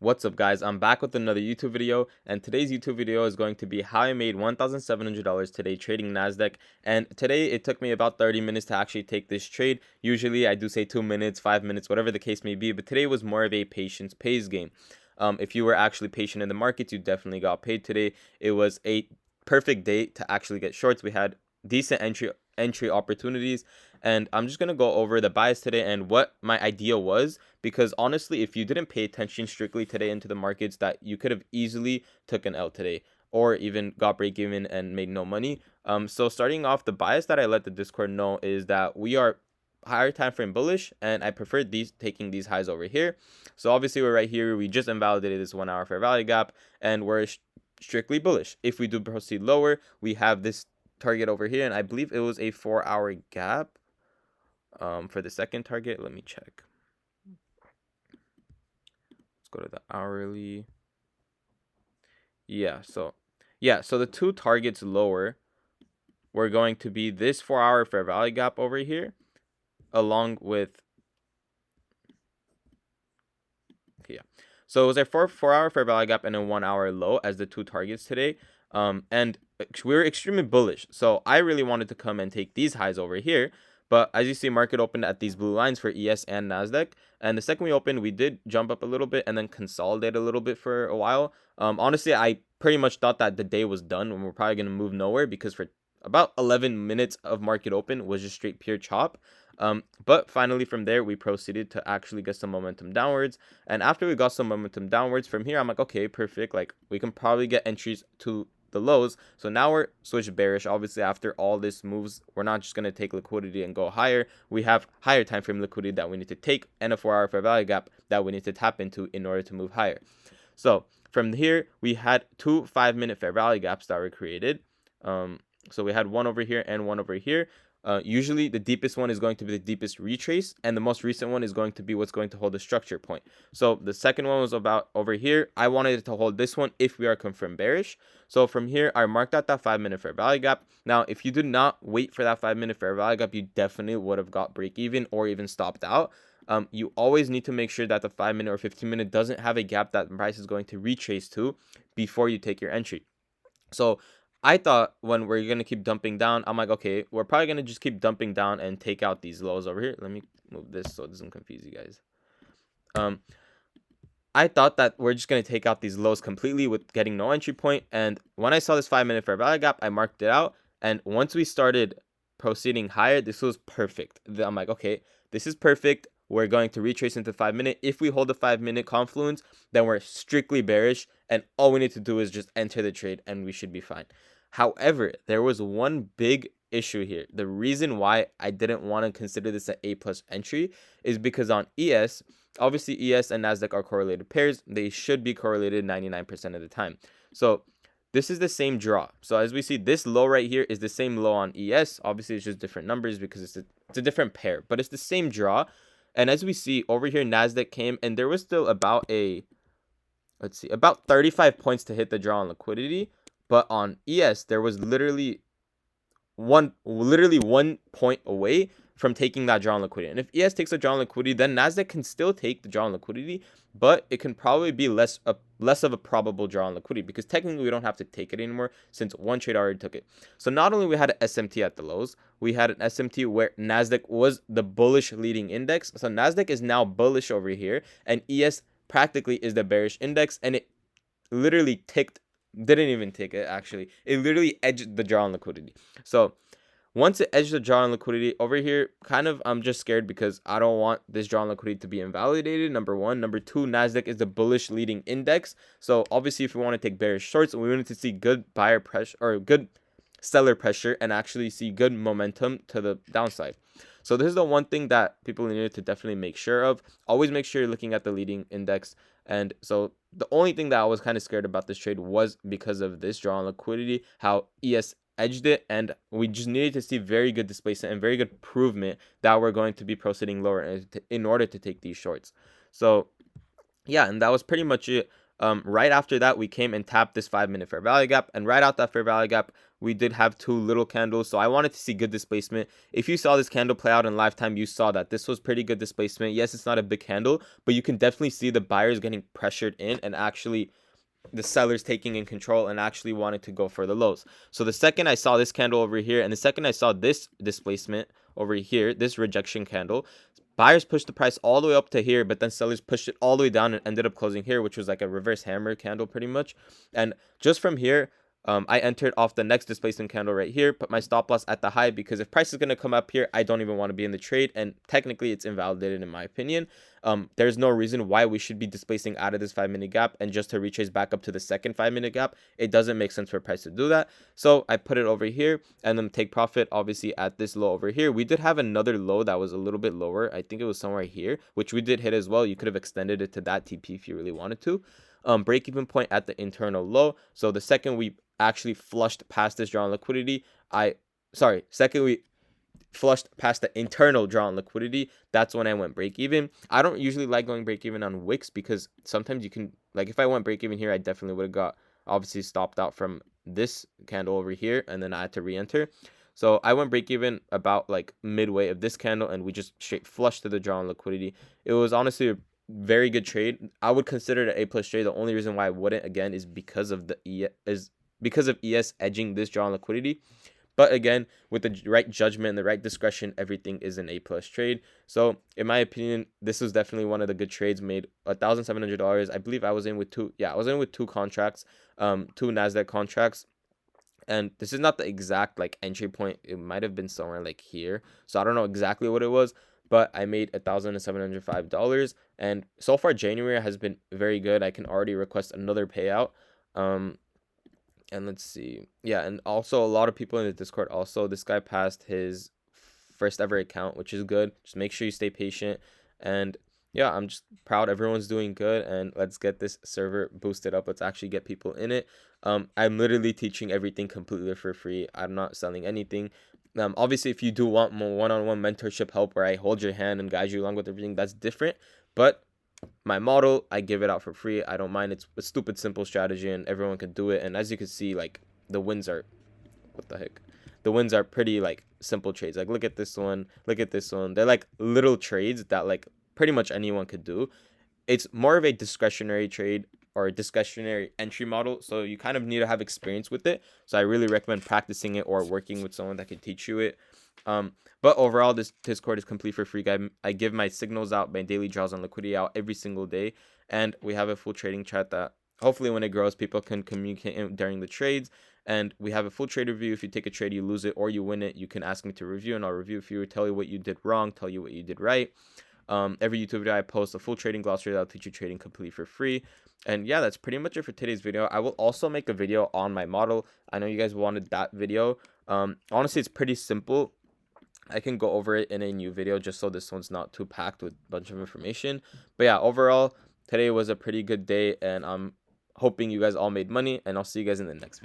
What's up, guys? I'm back with another YouTube video, and today's YouTube video is going to be how I made $1,700 today trading Nasdaq. And today it took me about 30 minutes to actually take this trade. Usually I do say 2 minutes, 5 minutes, whatever the case may be, but today was more of a patience pays game. If you were actually patient in the markets, you definitely got paid today. It was a perfect day to actually get shorts. We had decent entry opportunities, and I'm just gonna go over the bias today and what my idea was, because honestly, if you didn't pay attention strictly today into the markets, that you could have easily took an L today or even got break even and made no money. So starting off, the bias that I let the Discord know is that we are higher time frame bullish, and I prefer taking these highs over here. So obviously we're right here, we just invalidated this 1 hour fair value gap, and we're strictly bullish. If we do proceed lower, we have this target over here, and I believe it was a 4-hour gap for the second target. Let me check. Let's go to the hourly. So the two targets lower were going to be this 4-hour fair value gap over here, along with so it was a 4-hour fair value gap and a 1 hour low as the two targets today. And we were extremely bullish, so I really wanted to come and take these highs over here. But as you see, market opened at these blue lines for ES and Nasdaq, and the second we opened, we did jump up a little bit and then consolidate a little bit for a while. Honestly, I pretty much thought that the day was done and we're probably going to move nowhere, because for about 11 minutes of market open was just straight pure chop. But finally from there, we proceeded to actually get some momentum downwards. And after we got some momentum downwards from here, I'm like, okay, perfect. Like, we can probably get entries to the lows. So now we're switched bearish. Obviously, after all this moves, we're not just going to take liquidity and go higher. We have higher time frame liquidity that we need to take, and a 4-hour fair value gap that we need to tap into in order to move higher. So from here, we had two 5-minute fair value gaps that were created. So we had one over here and one over here. Usually the deepest one is going to be the deepest retrace, and the most recent one is going to be what's going to hold the structure point. So the second one was about over here. I wanted it to hold this one if we are confirmed bearish. So from here, I marked out that 5-minute fair value gap. Now, if you did not wait for that 5-minute fair value gap, you definitely would have got break even or even stopped out. You always need to make sure that the 5-minute or 15-minute doesn't have a gap that the price is going to retrace to before you take your entry. So I thought when we're going to keep dumping down, I'm like, okay, we're probably going to just keep dumping down and take out these lows over here. Let me move this so it doesn't confuse you guys. I thought that we're just going to take out these lows completely with getting no entry point. And when I saw this 5-minute fair value gap, I marked it out. And once we started proceeding higher, this was perfect. I'm like, okay, this is perfect. We're going to retrace into 5-minute. If we hold the 5-minute confluence, then we're strictly bearish, and all we need to do is just enter the trade and we should be fine. However, there was one big issue here. The reason why I didn't want to consider this an A+ entry is because on ES, obviously ES and Nasdaq are correlated pairs. They should be correlated 99% of the time. So this is the same draw. So as we see, this low right here is the same low on ES. Obviously, it's just different numbers because it's a different pair, but it's the same draw. And as we see over here, Nasdaq came, and there was still about about 35 points to hit the draw on liquidity. But on ES, there was literally one point away from taking that draw on liquidity. And if ES takes a draw on liquidity, then Nasdaq can still take the draw on liquidity, but it can probably be less of a probable draw on liquidity, because technically we don't have to take it anymore since one trade already took it. So not only we had an SMT at the lows, we had an SMT where Nasdaq was the bullish leading index. So Nasdaq is now bullish over here, and ES practically is the bearish index, and it literally didn't even take it, actually. It literally edged the draw on liquidity. So once it edged the draw on liquidity over here, kind of I'm just scared because I don't want this draw on liquidity to be invalidated, number one. Number two, Nasdaq is the bullish leading index. So obviously if we want to take bearish shorts, we wanted to see good buyer pressure or good seller pressure and actually see good momentum to the downside. So this is the one thing that people need to definitely make sure of. Always make sure you're looking at the leading index. And so the only thing that I was kind of scared about this trade was because of this draw on liquidity, how ES edged it, and we just needed to see very good displacement and very good improvement that we're going to be proceeding lower in order to take these shorts. So yeah, and that was pretty much it. Right after that, we came and tapped this 5-minute fair value gap, and right out that fair value gap, we did have two little candles. So I wanted to see good displacement. If you saw this candle play out in lifetime, you saw that this was pretty good displacement. Yes, it's not a big candle, but you can definitely see the buyers getting pressured in and actually the sellers taking in control and actually wanted to go for the lows. So the second I saw this candle over here, and the second I saw this displacement over here, this rejection candle, buyers pushed the price all the way up to here, but then sellers pushed it all the way down and ended up closing here, which was like a reverse hammer candle pretty much. And just from here, I entered off the next displacement candle right here, put my stop loss at the high, because if price is going to come up here, I don't even want to be in the trade, and technically it's invalidated in my opinion. There's no reason why we should be displacing out of this 5-minute gap and just to retrace back up to the second 5-minute gap. It doesn't make sense for price to do that. So I put it over here and then take profit obviously at this low over here. We did have another low that was a little bit lower. I think it was somewhere here, which we did hit as well. You could have extended it to that TP if you really wanted to. Break even point at the internal low. So the second we actually flushed past this drawn liquidity, second we flushed past the internal drawn liquidity, that's when I went break even. I don't usually like going break even on wicks because sometimes you can, like, if I went break even here, I definitely would have got obviously stopped out from this candle over here, and then I had to re-enter. So I went break even about like midway of this candle, and we just straight flushed to the drawn liquidity. It was honestly a very good trade. I would consider it an A+ trade. The only reason why I wouldn't, again, is because of ES edging this drawn liquidity. But again, with the right judgment and the right discretion, everything is an A+ trade. So in my opinion, this was definitely one of the good trades. Made $1,700. I believe I was in with two. Yeah, I was in with two contracts, two Nasdaq contracts. And this is not the exact like entry point. It might have been somewhere like here. So I don't know exactly what it was, but I made $1,705. And so far January has been very good. I can already request another payout. And let's see. Yeah, and also a lot of people in the Discord also, this guy passed his first ever account, which is good. Just make sure you stay patient. And yeah, I'm just proud everyone's doing good, and let's get this server boosted up. Let's actually get people in it. I'm literally teaching everything completely for free. I'm not selling anything. Obviously, if you do want more one-on-one mentorship help where I hold your hand and guide you along with everything, that's different. But my model, I give it out for free. I don't mind. It's a stupid simple strategy and everyone can do it. And as you can see, like, the wins are, what the heck, the wins are pretty like simple trades. Like, look at this one, look at this one. They're like little trades that like pretty much anyone could do. It's more of a discretionary trade or a discretionary entry model, so you kind of need to have experience with it. So I really recommend practicing it or working with someone that can teach you it. But overall, this Discord is complete for free, guys. I give my signals out, my daily draws on liquidity out every single day, and we have a full trading chat that hopefully when it grows, people can communicate during the trades. And we have a full trade review. If you take a trade, you lose it or you win it, you can ask me to review, and I'll review for you, tell you what you did wrong, tell you what you did right. Every YouTube video I post a full trading glossary that'll teach you trading completely for free. And yeah, that's pretty much it for today's video. I will also make a video on my model. I know you guys wanted that video. Honestly, it's pretty simple. I can go over it in a new video just so this one's not too packed with a bunch of information. But yeah, overall, today was a pretty good day, and I'm hoping you guys all made money, and I'll see you guys in the next video.